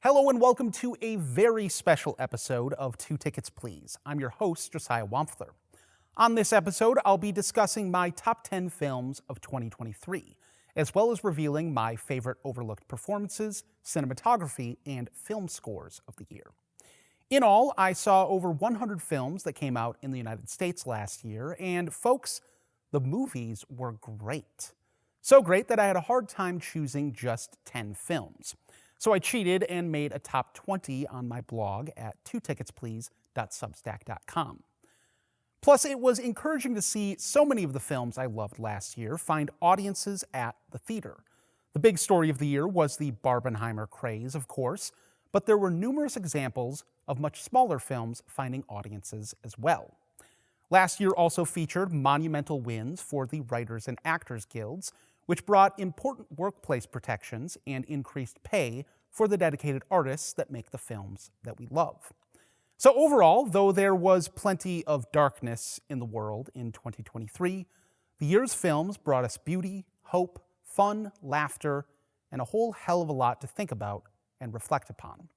Hello and welcome to a very special episode of Two Tickets Please. I'm your host, Josiah Wampfler. On this episode, I'll be discussing my top 10 films of 2023, as well as revealing my favorite overlooked performances, cinematography, and film scores of the year. In all, I saw over 100 films that came out in the United States last year, and folks, the movies were great. So great that I had a hard time choosing just 10 films. So I cheated and made a top 20 on my blog at twoticketsplease.substack.com. Plus, it was encouraging to see so many of the films I loved last year find audiences at the theater. The big story of the year was the Barbenheimer craze, of course, but there were numerous examples of much smaller films finding audiences as well. Last year also featured monumental wins for the Writers and Actors Guilds, which brought important workplace protections and increased pay for the dedicated artists that make the films that we love. So overall, though there was plenty of darkness in the world in 2023, the year's films brought us beauty, hope, fun, laughter, and a whole hell of a lot to think about and reflect upon.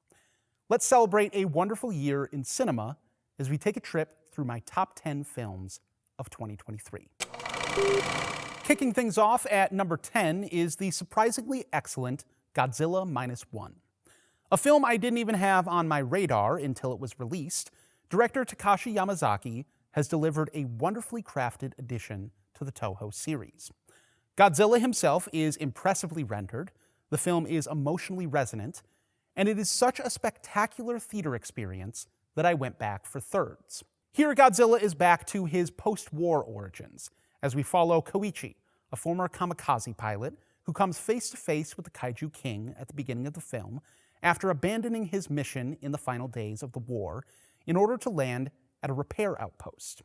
Let's celebrate a wonderful year in cinema as we take a trip through my top 10 films of 2023. Kicking things off at number 10 is the surprisingly excellent Godzilla Minus One. A film I didn't even have on my radar until it was released, director Takashi Yamazaki has delivered a wonderfully crafted addition to the Toho series. Godzilla himself is impressively rendered, the film is emotionally resonant, and it is such a spectacular theater experience that I went back for thirds. Here, Godzilla is back to his post-war origins, as we follow Koichi, a former kamikaze pilot who comes face-to-face with the Kaiju King at the beginning of the film after abandoning his mission in the final days of the war in order to land at a repair outpost.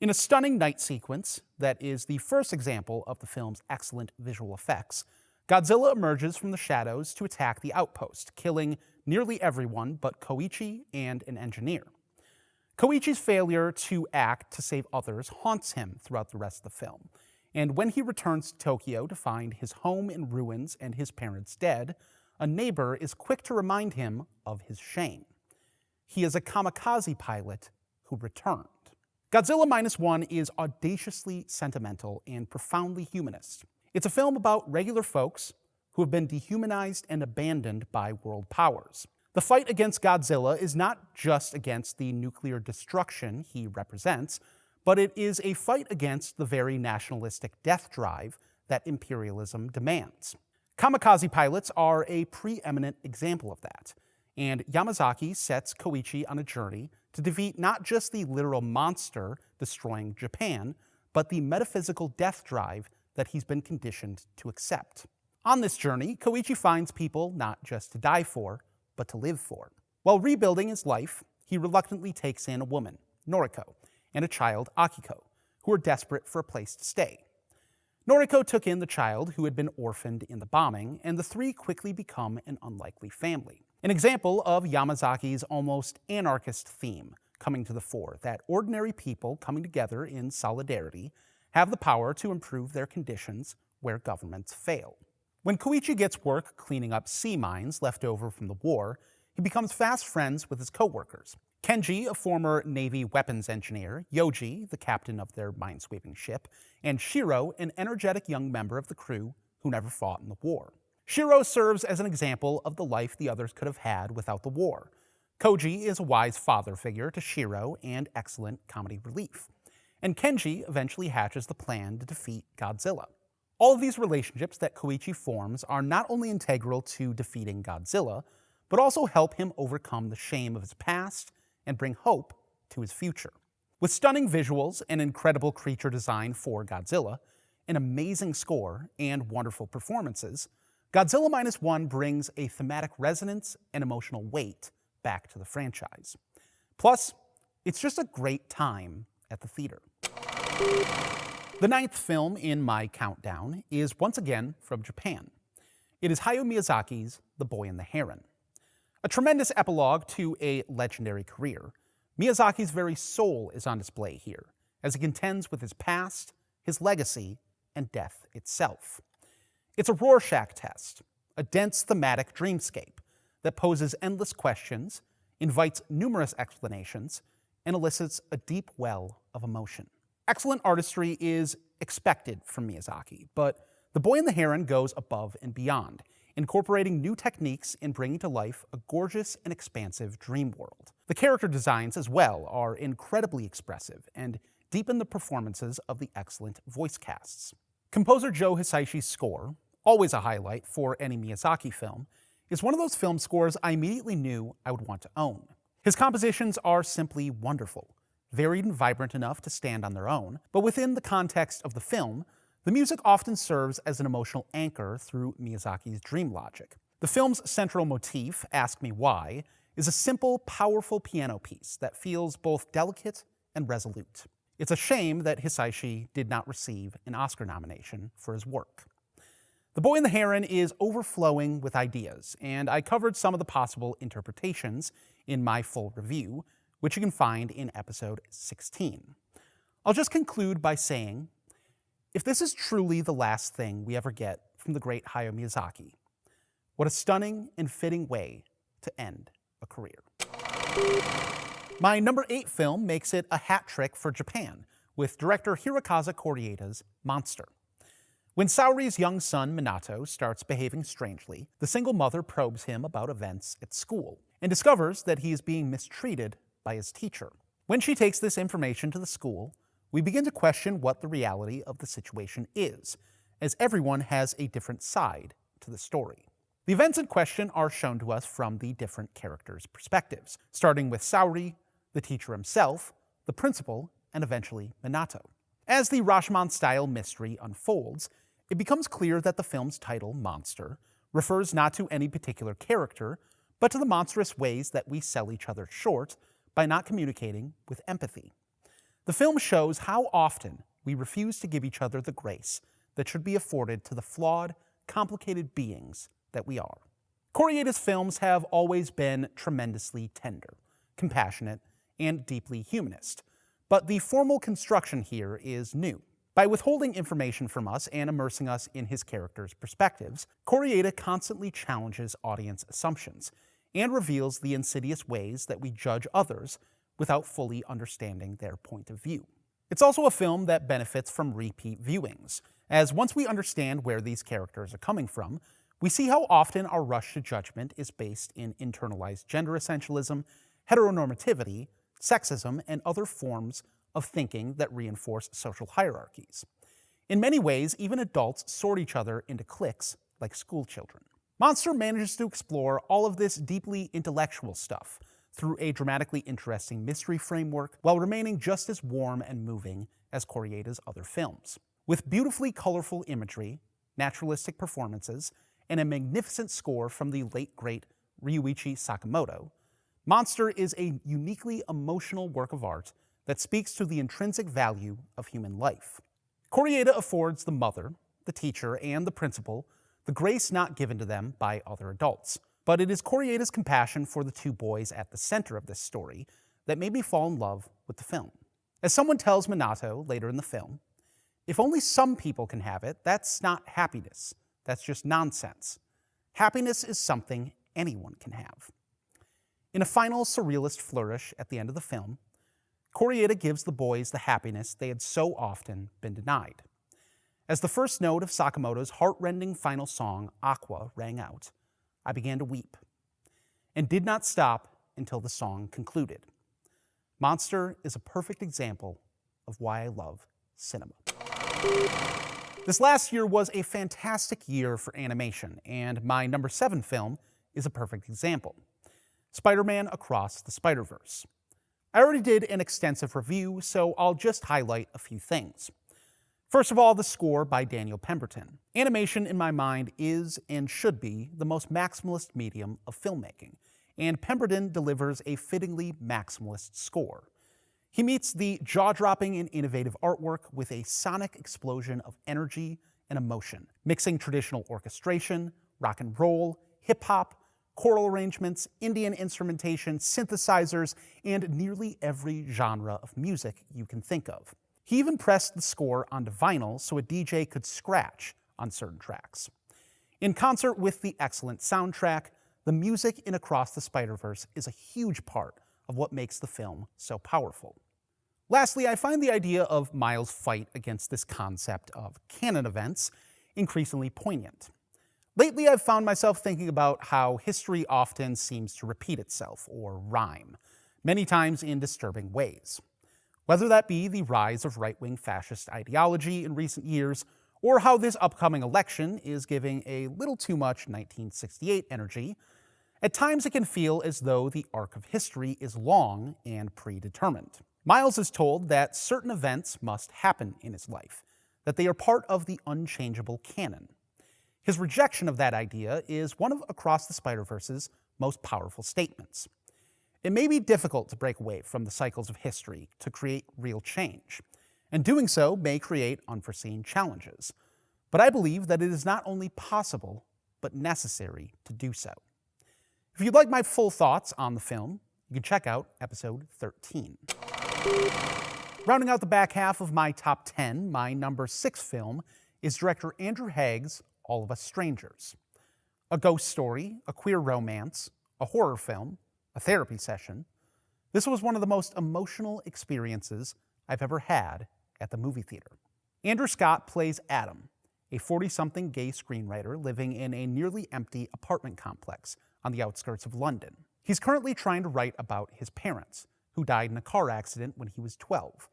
In a stunning night sequence that is the first example of the film's excellent visual effects, Godzilla emerges from the shadows to attack the outpost, killing nearly everyone but Koichi and an engineer. Koichi's failure to act to save others haunts him throughout the rest of the film, and when he returns to Tokyo to find his home in ruins and his parents dead, a neighbor is quick to remind him of his shame. He is a kamikaze pilot who returned. Godzilla Minus One is audaciously sentimental and profoundly humanist. It's a film about regular folks who have been dehumanized and abandoned by world powers. The fight against Godzilla is not just against the nuclear destruction he represents, but it is a fight against the very nationalistic death drive that imperialism demands. Kamikaze pilots are a preeminent example of that, and Yamazaki sets Koichi on a journey to defeat not just the literal monster destroying Japan, but the metaphysical death drive that he's been conditioned to accept. On this journey, Koichi finds people not just to die for, but to live for. While rebuilding his life, he reluctantly takes in a woman, Noriko, and a child, Akiko, who are desperate for a place to stay. Noriko took in the child who had been orphaned in the bombing, and the three quickly become an unlikely family. An example of Yamazaki's almost anarchist theme coming to the fore, that ordinary people coming together in solidarity have the power to improve their conditions where governments fail. When Koichi gets work cleaning up sea mines left over from the war, he becomes fast friends with his co-workers. Kenji, a former Navy weapons engineer, Yoji, the captain of their minesweeping ship, and Shiro, an energetic young member of the crew who never fought in the war. Shiro serves as an example of the life the others could have had without the war. Koji is a wise father figure to Shiro and excellent comedy relief. And Kenji eventually hatches the plan to defeat Godzilla. All of these relationships that Koichi forms are not only integral to defeating Godzilla, but also help him overcome the shame of his past and bring hope to his future. With stunning visuals and incredible creature design for Godzilla, an amazing score, and wonderful performances, Godzilla Minus One brings a thematic resonance and emotional weight back to the franchise. Plus, it's just a great time at the theater. The ninth film in my countdown is once again from Japan. It is Hayao Miyazaki's The Boy and the Heron. A tremendous epilogue to a legendary career, Miyazaki's very soul is on display here, as he contends with his past, his legacy, and death itself. It's a Rorschach test, a dense thematic dreamscape, that poses endless questions, invites numerous explanations, and elicits a deep well of emotion. Excellent artistry is expected from Miyazaki, but The Boy and the Heron goes above and beyond, incorporating new techniques in bringing to life a gorgeous and expansive dream world. The character designs as well are incredibly expressive and deepen the performances of the excellent voice casts. Composer Joe Hisaishi's score, always a highlight for any Miyazaki film, is one of those film scores I immediately knew I would want to own. His compositions are simply wonderful, varied and vibrant enough to stand on their own, but within the context of the film, the music often serves as an emotional anchor through Miyazaki's dream logic. The film's central motif, Ask Me Why, is a simple, powerful piano piece that feels both delicate and resolute. It's a shame that Hisaishi did not receive an Oscar nomination for his work. The Boy and the Heron is overflowing with ideas, and I covered some of the possible interpretations in my full review, which you can find in episode 16. I'll just conclude by saying, if this is truly the last thing we ever get from the great Hayao Miyazaki, what a stunning and fitting way to end a career. My number 8 film makes it a hat trick for Japan, with director Hirokazu Koreeda's Monster. When Saori's young son, Minato, starts behaving strangely, the single mother probes him about events at school and discovers that he is being mistreated by his teacher. When she takes this information to the school, we begin to question what the reality of the situation is, as everyone has a different side to the story. The events in question are shown to us from the different characters' perspectives, starting with Saori, the teacher himself, the principal, and eventually Minato. As the Rashomon-style mystery unfolds, it becomes clear that the film's title, Monster, refers not to any particular character, but to the monstrous ways that we sell each other short by not communicating with empathy. The film shows how often we refuse to give each other the grace that should be afforded to the flawed, complicated beings that we are. Koreeda's films have always been tremendously tender, compassionate, and deeply humanist, but the formal construction here is new. By withholding information from us and immersing us in his characters' perspectives, Koreeda constantly challenges audience assumptions and reveals the insidious ways that we judge others without fully understanding their point of view. It's also a film that benefits from repeat viewings, as once we understand where these characters are coming from, we see how often our rush to judgment is based in internalized gender essentialism, heteronormativity, sexism, and other forms of thinking that reinforce social hierarchies. In many ways, even adults sort each other into cliques like schoolchildren. Monster manages to explore all of this deeply intellectual stuff through a dramatically interesting mystery framework while remaining just as warm and moving as Koreeda's other films. With beautifully colorful imagery, naturalistic performances, and a magnificent score from the late great Ryuichi Sakamoto, Monster is a uniquely emotional work of art that speaks to the intrinsic value of human life. Koreeda affords the mother, the teacher, and the principal the grace not given to them by other adults. But it is Koreeda's compassion for the two boys at the center of this story that made me fall in love with the film. As someone tells Minato later in the film, if only some people can have it, that's not happiness. That's just nonsense. Happiness is something anyone can have. In a final surrealist flourish at the end of the film, Koreeda gives the boys the happiness they had so often been denied. As the first note of Sakamoto's heart-rending final song, Aqua, rang out, I began to weep, and did not stop until the song concluded. Monster is a perfect example of why I love cinema. This last year was a fantastic year for animation, and my number 7 film is a perfect example. Spider-Man Across the Spider-Verse. I already did an extensive review, so I'll just highlight a few things. First of all, the score by Daniel Pemberton. Animation, in my mind, is and should be the most maximalist medium of filmmaking, and Pemberton delivers a fittingly maximalist score. He meets the jaw-dropping and innovative artwork with a sonic explosion of energy and emotion, mixing traditional orchestration, rock and roll, hip-hop, choral arrangements, Indian instrumentation, synthesizers, and nearly every genre of music you can think of. He even pressed the score onto vinyl so a DJ could scratch on certain tracks. In concert with the excellent soundtrack, the music in Across the Spider-Verse is a huge part of what makes the film so powerful. Lastly, I find the idea of Miles' fight against this concept of canon events increasingly poignant. Lately, I've found myself thinking about how history often seems to repeat itself, or rhyme, many times in disturbing ways. Whether that be the rise of right-wing fascist ideology in recent years, or how this upcoming election is giving a little too much 1968 energy, at times it can feel as though the arc of history is long and predetermined. Miles is told that certain events must happen in his life, that they are part of the unchangeable canon. His rejection of that idea is one of Across the Spider-Verse's most powerful statements. It may be difficult to break away from the cycles of history to create real change, and doing so may create unforeseen challenges. But I believe that it is not only possible, but necessary to do so. If you'd like my full thoughts on the film, you can check out episode 13. Rounding out the back half of my top 10, my number 6 film is director Andrew Haig's All of Us Strangers. A ghost story, a queer romance, a horror film, a therapy session. This was one of the most emotional experiences I've ever had at the movie theater. Andrew Scott plays Adam, a 40-something gay screenwriter living in a nearly empty apartment complex on the outskirts of London. He's currently trying to write about his parents, who died in a car accident when he was 12.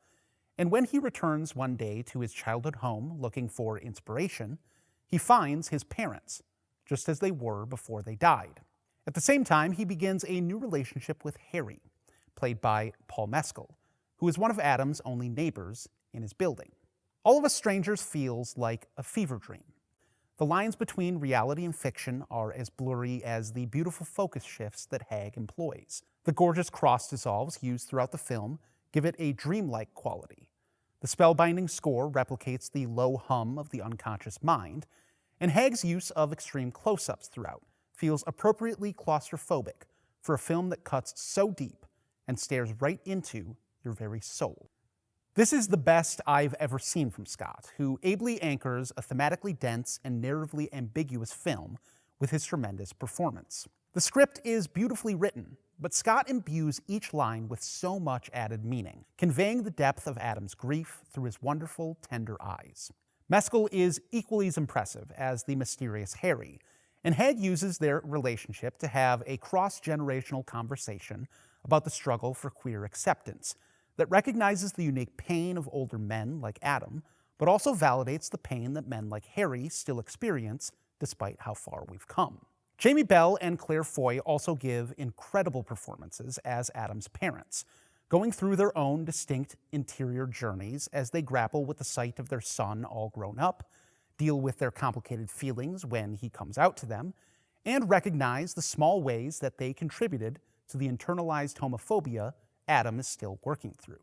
And when he returns one day to his childhood home looking for inspiration, he finds his parents, just as they were before they died. At the same time, he begins a new relationship with Harry, played by Paul Mescal, who is one of Adam's only neighbors in his building. All of Us Strangers feels like a fever dream. The lines between reality and fiction are as blurry as the beautiful focus shifts that Haig employs. The gorgeous cross dissolves used throughout the film give it a dreamlike quality. The spellbinding score replicates the low hum of the unconscious mind, and Haig's use of extreme close-ups throughout feels appropriately claustrophobic for a film that cuts so deep and stares right into your very soul. This is the best I've ever seen from Scott, who ably anchors a thematically dense and narratively ambiguous film with his tremendous performance. The script is beautifully written, but Scott imbues each line with so much added meaning, conveying the depth of Adam's grief through his wonderful, tender eyes. Mescal is equally as impressive as the mysterious Harry, and Haig uses their relationship to have a cross-generational conversation about the struggle for queer acceptance that recognizes the unique pain of older men like Adam, but also validates the pain that men like Harry still experience despite how far we've come. Jamie Bell and Claire Foy also give incredible performances as Adam's parents, going through their own distinct interior journeys as they grapple with the sight of their son all grown up, deal with their complicated feelings when he comes out to them, and recognize the small ways that they contributed to the internalized homophobia Adam is still working through.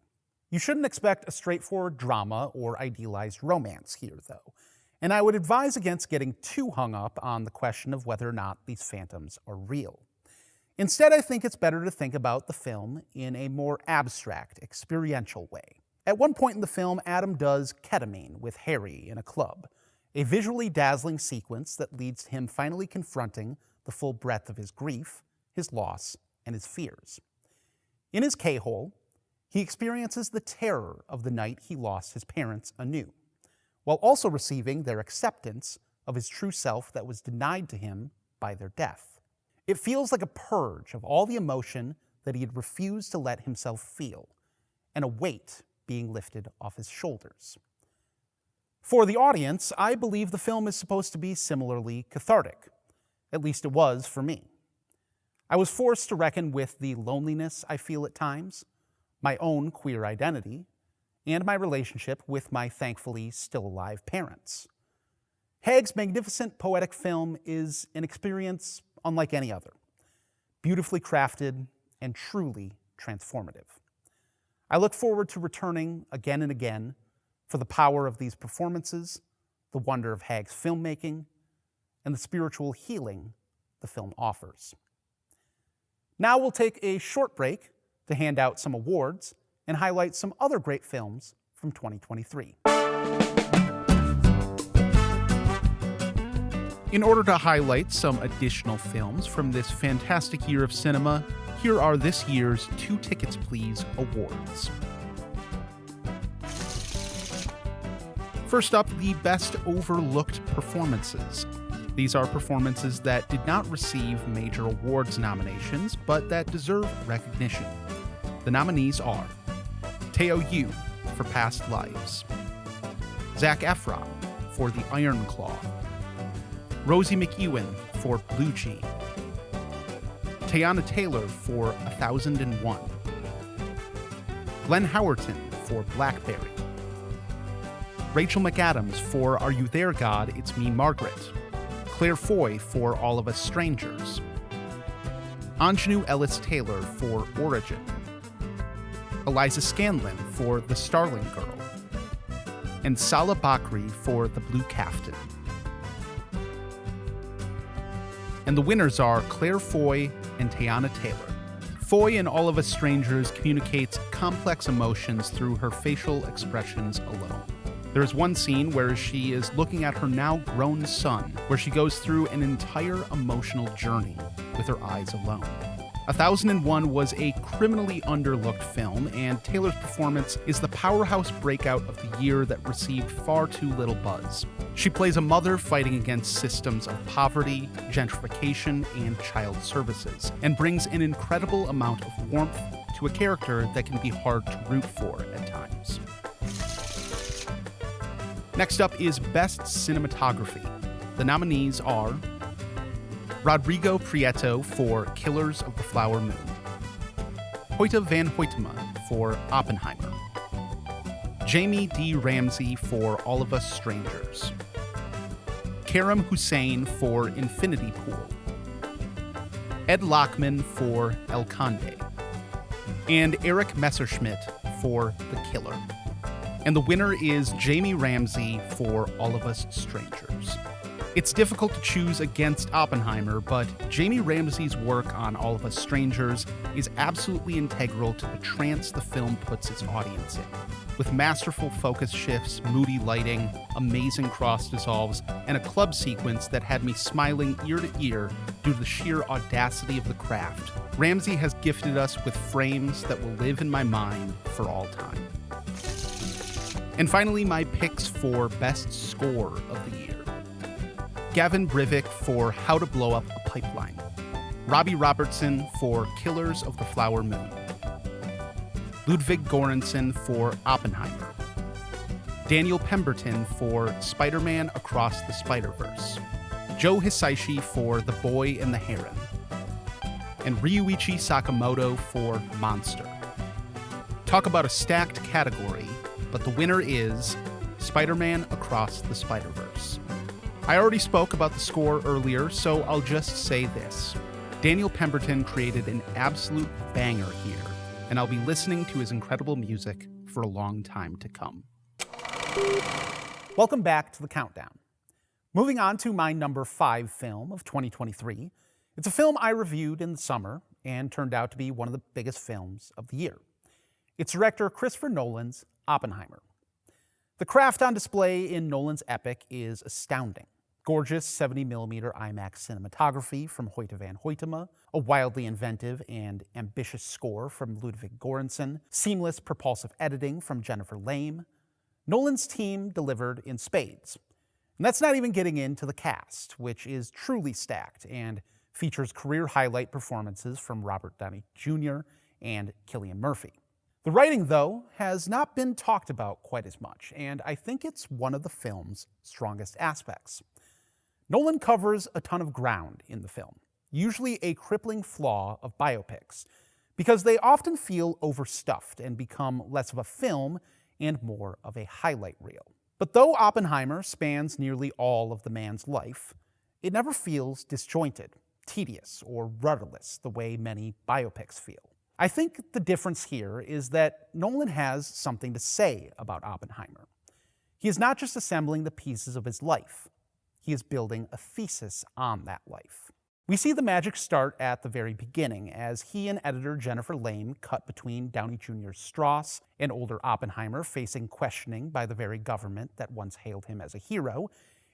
You shouldn't expect a straightforward drama or idealized romance here, though, and I would advise against getting too hung up on the question of whether or not these phantoms are real. Instead, I think it's better to think about the film in a more abstract, experiential way. At one point in the film, Adam does ketamine with Harry in a club, a visually dazzling sequence that leads to him finally confronting the full breadth of his grief, his loss, and his fears. In his K-hole, he experiences the terror of the night he lost his parents anew, while also receiving their acceptance of his true self that was denied to him by their death. It feels like a purge of all the emotion that he had refused to let himself feel, and a weight being lifted off his shoulders. For the audience, I believe the film is supposed to be similarly cathartic. At least it was for me. I was forced to reckon with the loneliness I feel at times, my own queer identity, and my relationship with my thankfully still alive parents. Haig's magnificent poetic film is an experience unlike any other, beautifully crafted and truly transformative. I look forward to returning again and again for the power of these performances, the wonder of Haig's filmmaking, and the spiritual healing the film offers. Now we'll take a short break to hand out some awards and highlight some other great films from 2023. In order to highlight some additional films from this fantastic year of cinema, here are this year's Two Tickets Please awards. First up, the Best Overlooked Performances. These are performances that did not receive major awards nominations, but that deserve recognition. The nominees are Teo Yu for Past Lives, Zac Efron for The Iron Claw, Rosie McEwen for Blue Jean, Teyana Taylor for 1001, Glenn Howerton for Blackberry, Rachel McAdams for Are You There, God? It's Me, Margaret, Claire Foy for All of Us Strangers, Anjanou Ellis-Taylor for Origin, Eliza Scanlon for The Starling Girl, and Salah Bakri for The Blue Caftan. And the winners are Claire Foy and Teyana Taylor. Foy in All of Us Strangers communicates complex emotions through her facial expressions alone. There is one scene where she is looking at her now grown son, where she goes through an entire emotional journey with her eyes alone. 1001 was a criminally underlooked film, and Taylor's performance is the powerhouse breakout of the year that received far too little buzz. She plays a mother fighting against systems of poverty, gentrification, and child services, and brings an incredible amount of warmth to a character that can be hard to root for at times. Next up is Best Cinematography. The nominees are Rodrigo Prieto for Killers of the Flower Moon, Hoyte van Hoytema for Oppenheimer, Jamie D. Ramsey for All of Us Strangers, Karam Hussein for Infinity Pool, Ed Lachman for El Conde, and Eric Messerschmidt for The Killer. And the winner is Jamie Ramsey for All of Us Strangers. It's difficult to choose against Oppenheimer, but Jamie Ramsey's work on All of Us Strangers is absolutely integral to the trance the film puts its audience in. With masterful focus shifts, moody lighting, amazing cross dissolves, and a club sequence that had me smiling ear to ear due to the sheer audacity of the craft, Ramsey has gifted us with frames that will live in my mind for all time. And finally, my picks for Best Score of the Year. Gavin Brivik for How to Blow Up a Pipeline, Robbie Robertson for Killers of the Flower Moon, Ludwig Göransson for Oppenheimer, Daniel Pemberton for Spider-Man Across the Spider-Verse, Joe Hisaishi for The Boy and the Heron, and Ryuichi Sakamoto for Monster. Talk about a stacked category, but the winner is Spider-Man Across the Spider-Verse. I already spoke about the score earlier, so I'll just say this. Daniel Pemberton created an absolute banger here, and I'll be listening to his incredible music for a long time to come. Welcome back to the Countdown. Moving on to my number 5 film of 2023. It's a film I reviewed in the summer and turned out to be one of the biggest films of the year. It's director Christopher Nolan's Oppenheimer. The craft on display in Nolan's epic is astounding. Gorgeous 70mm IMAX cinematography from Hoyte van Hoytema, a wildly inventive and ambitious score from Ludwig Göransson, seamless propulsive editing from Jennifer Lame. Nolan's team delivered in spades. And that's not even getting into the cast, which is truly stacked and features career highlight performances from Robert Downey Jr. and Cillian Murphy. The writing, though, has not been talked about quite as much, and I think it's one of the film's strongest aspects. Nolan covers a ton of ground in the film, usually a crippling flaw of biopics, because they often feel overstuffed and become less of a film and more of a highlight reel. But though Oppenheimer spans nearly all of the man's life, it never feels disjointed, tedious, or rudderless the way many biopics feel. I think the difference here is that Nolan has something to say about Oppenheimer. He is not just assembling the pieces of his life. He is building a thesis on that life. We see the magic start at the very beginning as he and editor Jennifer Lame cut between Downey Jr.'s Strauss and older Oppenheimer facing questioning by the very government that once hailed him as a hero,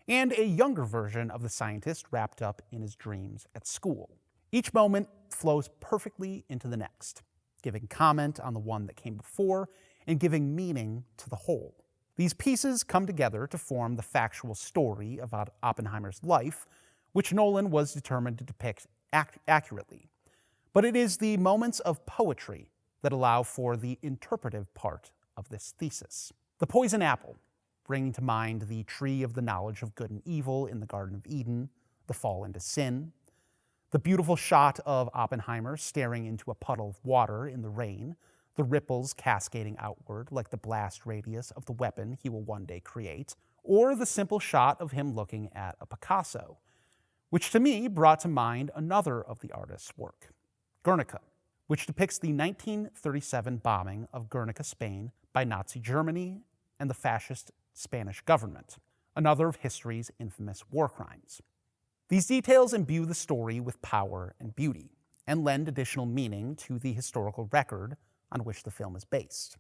and a younger version of the scientist wrapped up in his dreams at school. Each moment flows perfectly into the next, giving comment on the one that came before and giving meaning to the whole. These pieces come together to form the factual story of Oppenheimer's life, which Nolan was determined to depict accurately. But it is the moments of poetry that allow for the interpretive part of this thesis. The poison apple, bringing to mind the tree of the knowledge of good and evil in the Garden of Eden, the fall into sin. The beautiful shot of Oppenheimer staring into a puddle of water in the rain, the ripples cascading outward like the blast radius of the weapon he will one day create, or the simple shot of him looking at a Picasso, which to me brought to mind another of the artist's work, Guernica, which depicts the 1937 bombing of Guernica, Spain by Nazi Germany and the fascist Spanish government, another of history's infamous war crimes. These details imbue the story with power and beauty, and lend additional meaning to the historical record on which the film is based.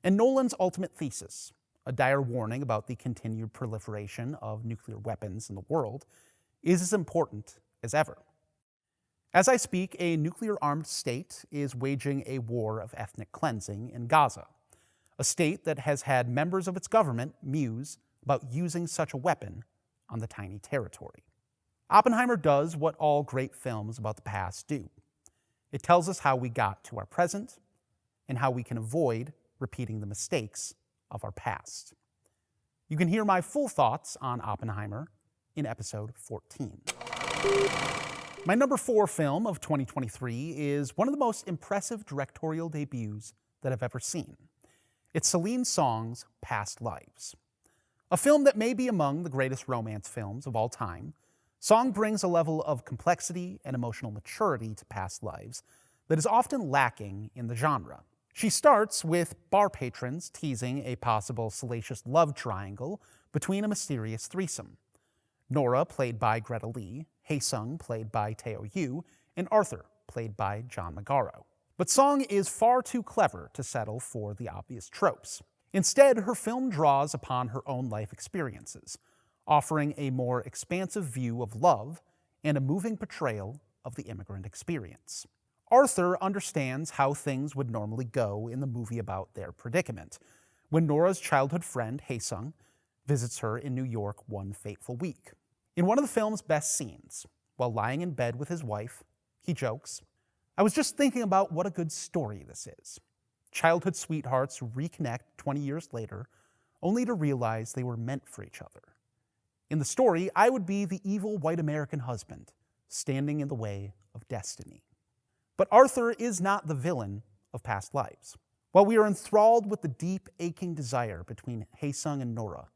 And Nolan's ultimate thesis, a dire warning about the continued proliferation of nuclear weapons in the world, is as important as ever. As I speak, a nuclear-armed state is waging a war of ethnic cleansing in Gaza, a state that has had members of its government muse about using such a weapon on the tiny territory. Oppenheimer does what all great films about the past do. It tells us how we got to our present and how we can avoid repeating the mistakes of our past. You can hear my full thoughts on Oppenheimer in episode 14. My number 4 film of 2023 is one of the most impressive directorial debuts that I've ever seen. It's Celine Song's Past Lives. A film that may be among the greatest romance films of all time, Song brings a level of complexity and emotional maturity to Past Lives that is often lacking in the genre. She starts with bar patrons teasing a possible salacious love triangle between a mysterious threesome. Nora, played by Greta Lee, Hae-sung, played by Tae Yoo, and Arthur, played by John Magaro. But Song is far too clever to settle for the obvious tropes. Instead, her film draws upon her own life experiences, offering a more expansive view of love and a moving portrayal of the immigrant experience. Arthur understands how things would normally go in the movie about their predicament, when Nora's childhood friend, Hae-sung, visits her in New York one fateful week. In one of the film's best scenes, while lying in bed with his wife, he jokes, "I was just thinking about what a good story this is. Childhood sweethearts reconnect 20 years later, only to realize they were meant for each other. In the story, I would be the evil white American husband, standing in the way of destiny." But Arthur is not the villain of Past Lives. While we are enthralled with the deep, aching desire between Hae-sung and Nora,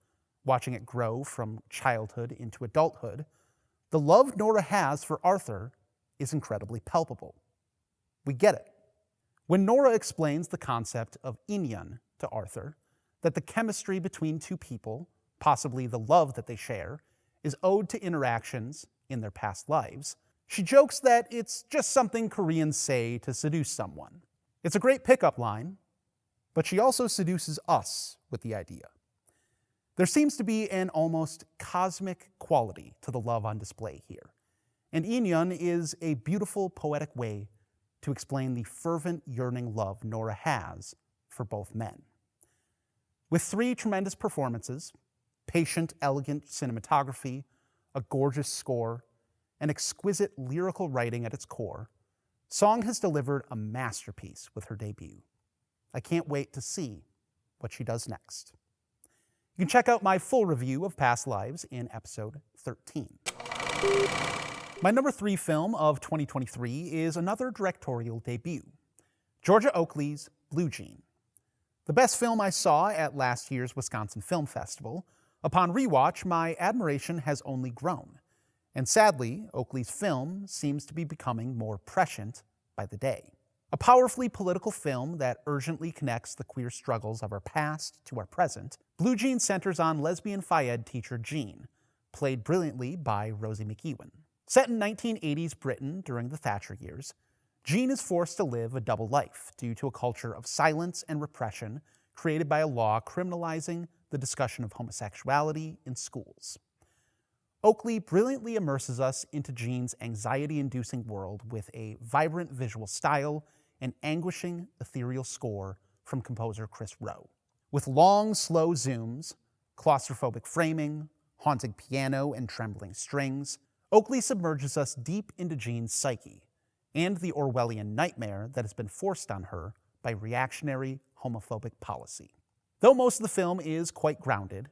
watching it grow from childhood into adulthood, the love Nora has for Arthur is incredibly palpable. We get it. When Nora explains the concept of inyan to Arthur, that the chemistry between two people, possibly the love that they share, is owed to interactions in their past lives, she jokes that it's just something Koreans say to seduce someone. It's a great pickup line, but she also seduces us with the idea. There seems to be an almost cosmic quality to the love on display here, and inyan is a beautiful, poetic way to explain the fervent, yearning love Nora has for both men. With 3 tremendous performances, patient, elegant cinematography, a gorgeous score, and exquisite lyrical writing at its core, Song has delivered a masterpiece with her debut. I can't wait to see what she does next. You can check out my full review of Past Lives in episode 13. My number 3 film of 2023 is another directorial debut, Georgia Oakley's Blue Jean. The best film I saw at last year's Wisconsin Film Festival, upon rewatch, my admiration has only grown. And sadly, Oakley's film seems to be becoming more prescient by the day. A powerfully political film that urgently connects the queer struggles of our past to our present, Blue Jean centers on lesbian Phi Ed teacher Jean, played brilliantly by Rosie McEwen. Set in 1980s Britain during the Thatcher years, Jean is forced to live a double life due to a culture of silence and repression created by a law criminalizing the discussion of homosexuality in schools. Oakley brilliantly immerses us into Jean's anxiety-inducing world with a vibrant visual style and anguishing, ethereal score from composer Chris Rowe. With long, slow zooms, claustrophobic framing, haunting piano, and trembling strings, Oakley submerges us deep into Jean's psyche and the Orwellian nightmare that has been forced on her by reactionary, homophobic policy. Though most of the film is quite grounded,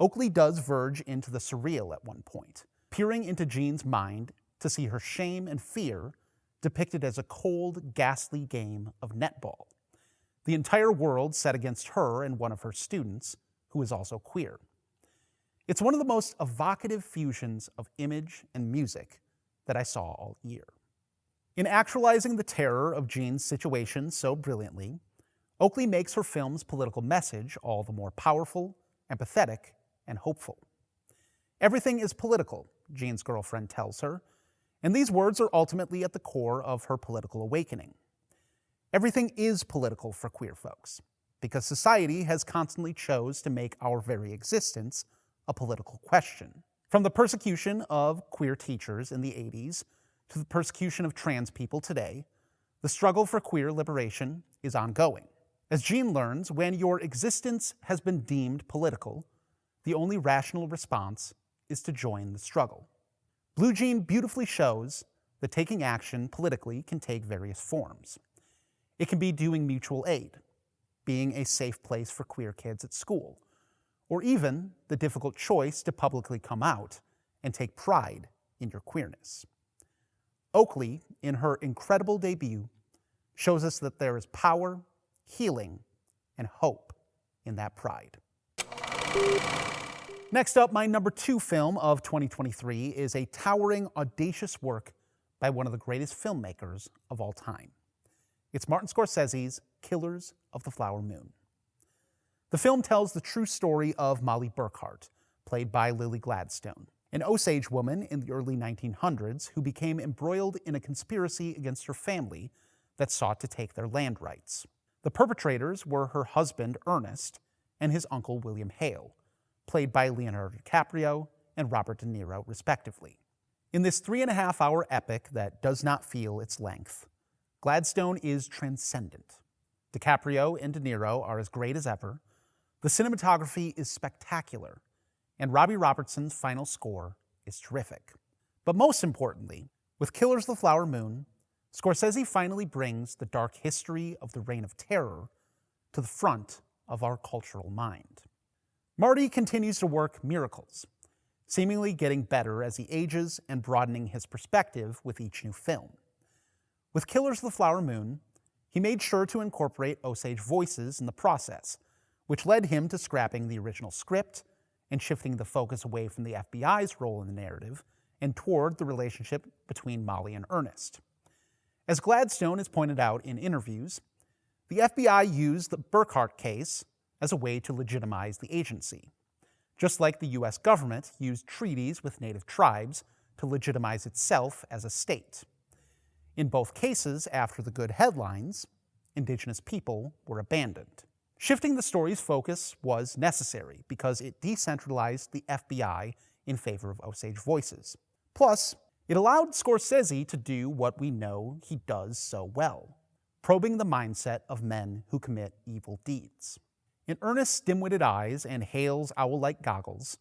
Oakley does verge into the surreal at one point, peering into Jean's mind to see her shame and fear depicted as a cold, ghastly game of netball. The entire world set against her and one of her students, who is also queer. It's one of the most evocative fusions of image and music that I saw all year. In actualizing the terror of Jean's situation so brilliantly, Oakley makes her film's political message all the more powerful, empathetic, and hopeful. Everything is political, Jean's girlfriend tells her, and these words are ultimately at the core of her political awakening. Everything is political for queer folks, because society has constantly chose to make our very existence a political question. From the persecution of queer teachers in the 80s to the persecution of trans people today, the struggle for queer liberation is ongoing. As Jean learns, when your existence has been deemed political, the only rational response is to join the struggle. Blue Jean beautifully shows that taking action politically can take various forms. It can be doing mutual aid, being a safe place for queer kids at school, or even the difficult choice to publicly come out and take pride in your queerness. Oakley, in her incredible debut, shows us that there is power, healing, and hope in that pride. Next up, my number 2 film of 2023 is a towering, audacious work by one of the greatest filmmakers of all time. It's Martin Scorsese's Killers of the Flower Moon. The film tells the true story of Molly Burkhart, played by Lily Gladstone, an Osage woman in the early 1900s who became embroiled in a conspiracy against her family that sought to take their land rights. The perpetrators were her husband, Ernest, and his uncle, William Hale, played by Leonardo DiCaprio and Robert De Niro, respectively. In this 3.5-hour epic that does not feel its length, Gladstone is transcendent. DiCaprio and De Niro are as great as ever, the cinematography is spectacular, and Robbie Robertson's final score is terrific. But most importantly, with Killers of the Flower Moon, Scorsese finally brings the dark history of the Reign of Terror to the front of our cultural mind. Marty continues to work miracles, seemingly getting better as he ages and broadening his perspective with each new film. With Killers of the Flower Moon, he made sure to incorporate Osage voices in the process, which led him to scrapping the original script and shifting the focus away from the FBI's role in the narrative and toward the relationship between Molly and Ernest. As Gladstone has pointed out in interviews, the FBI used the Burkhart case as a way to legitimize the agency, just like the U.S. government used treaties with native tribes to legitimize itself as a state. In both cases, after the good headlines, Indigenous people were abandoned. Shifting the story's focus was necessary because it decentralized the FBI in favor of Osage voices. Plus, it allowed Scorsese to do what we know he does so well, probing the mindset of men who commit evil deeds. In Ernest's dim-witted eyes and Hale's owl-like goggles,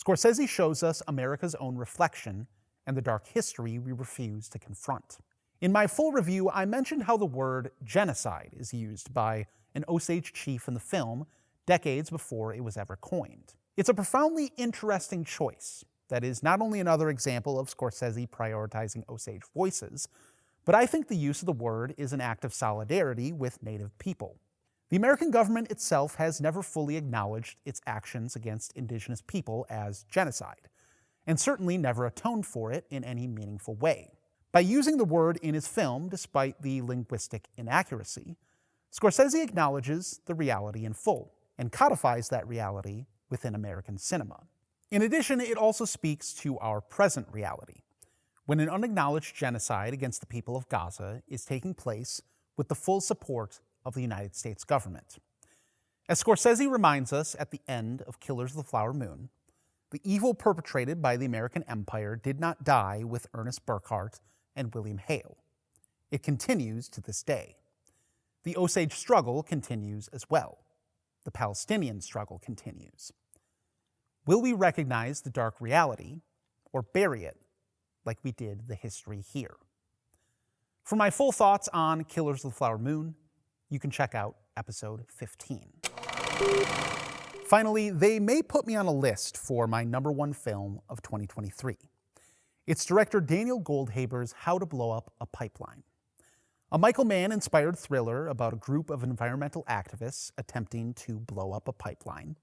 Scorsese shows us America's own reflection and the dark history we refuse to confront. In my full review, I mentioned how the word genocide is used by an Osage chief in the film decades before it was ever coined. It's a profoundly interesting choice that is not only another example of Scorsese prioritizing Osage voices, but I think the use of the word is an act of solidarity with Native people. The American government itself has never fully acknowledged its actions against Indigenous people as genocide, and certainly never atoned for it in any meaningful way. By using the word in his film, despite the linguistic inaccuracy, Scorsese acknowledges the reality in full, and codifies that reality within American cinema. In addition, it also speaks to our present reality, when an unacknowledged genocide against the people of Gaza is taking place with the full support of the United States government. As Scorsese reminds us at the end of Killers of the Flower Moon, The evil perpetrated by the American Empire did not die with Ernest Burkhart and William Hale. It continues to this day. The Osage struggle continues as well. The Palestinian struggle continues. Will we recognize the dark reality or bury it like we did the history here? For my full thoughts on Killers of the Flower Moon, you can check out episode 15. Finally, they may put me on a list for my #1 film of 2023. It's director Daniel Goldhaber's How to Blow Up a Pipeline, a Michael Mann-inspired thriller about a group of environmental activists attempting to blow up a pipeline.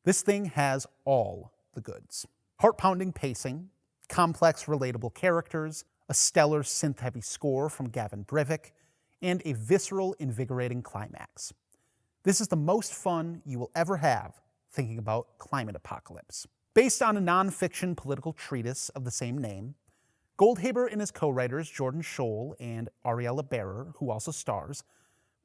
This thing has all the goods. Heart-pounding pacing, complex, relatable characters, a stellar synth-heavy score from Gavin Brivik, and a visceral, invigorating climax. This is the most fun you will ever have thinking about climate apocalypse. Based on a non-fiction political treatise of the same name, Goldhaber and his co-writers Jordan Scholl and Ariella Bearer, who also stars,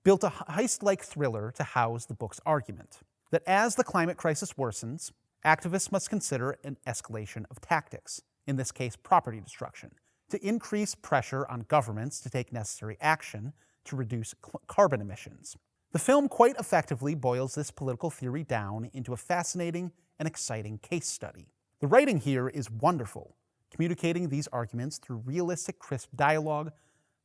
built a heist-like thriller to house the book's argument that as the climate crisis worsens, activists must consider an escalation of tactics, in this case property destruction, to increase pressure on governments to take necessary action to reduce carbon emissions. The film quite effectively boils this political theory down into a fascinating and exciting case study. The writing here is wonderful, communicating these arguments through realistic, crisp dialogue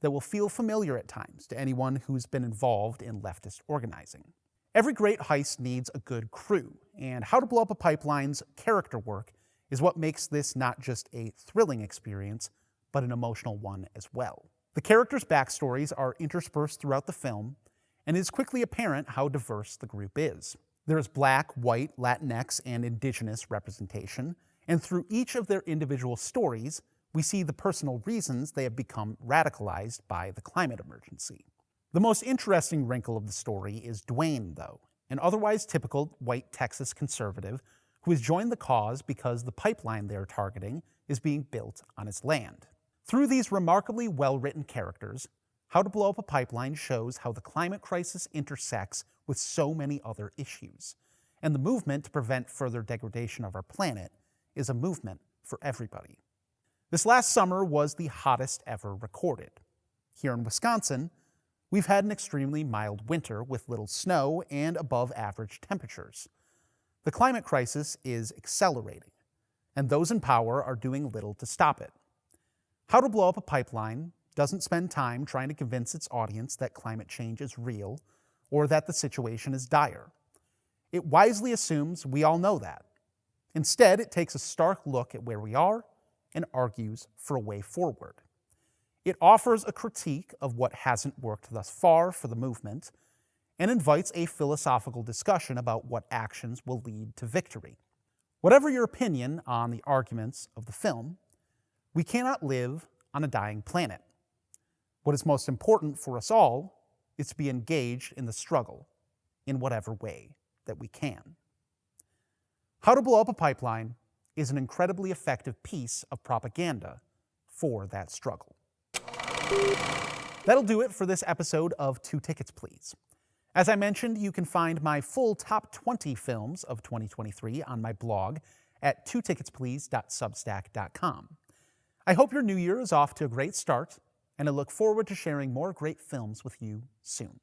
that will feel familiar at times to anyone who's been involved in leftist organizing. Every great heist needs a good crew, and How to Blow Up a Pipeline's character work is what makes this not just a thrilling experience, but an emotional one as well. The characters' backstories are interspersed throughout the film, and it is quickly apparent how diverse the group is. There is Black, White, Latinx, and Indigenous representation, and through each of their individual stories, we see the personal reasons they have become radicalized by the climate emergency. The most interesting wrinkle of the story is Dwayne, though, an otherwise typical white Texas conservative who has joined the cause because the pipeline they are targeting is being built on his land. Through these remarkably well-written characters, How to Blow Up a Pipeline shows how the climate crisis intersects with so many other issues, and the movement to prevent further degradation of our planet is a movement for everybody. This last summer was the hottest ever recorded. Here in Wisconsin, we've had an extremely mild winter with little snow and above-average temperatures. The climate crisis is accelerating, and those in power are doing little to stop it. How to Blow Up a Pipeline doesn't spend time trying to convince its audience that climate change is real or that the situation is dire. It wisely assumes we all know that. Instead, it takes a stark look at where we are and argues for a way forward. It offers a critique of what hasn't worked thus far for the movement and invites a philosophical discussion about what actions will lead to victory. Whatever your opinion on the arguments of the film, we cannot live on a dying planet. What is most important for us all is to be engaged in the struggle in whatever way that we can. How to Blow Up a Pipeline is an incredibly effective piece of propaganda for that struggle. That'll do it for this episode of 2 Tickets Please. As I mentioned, you can find my full top 20 films of 2023 on my blog at twoticketsplease.substack.com. I hope your new year is off to a great start, and I look forward to sharing more great films with you soon.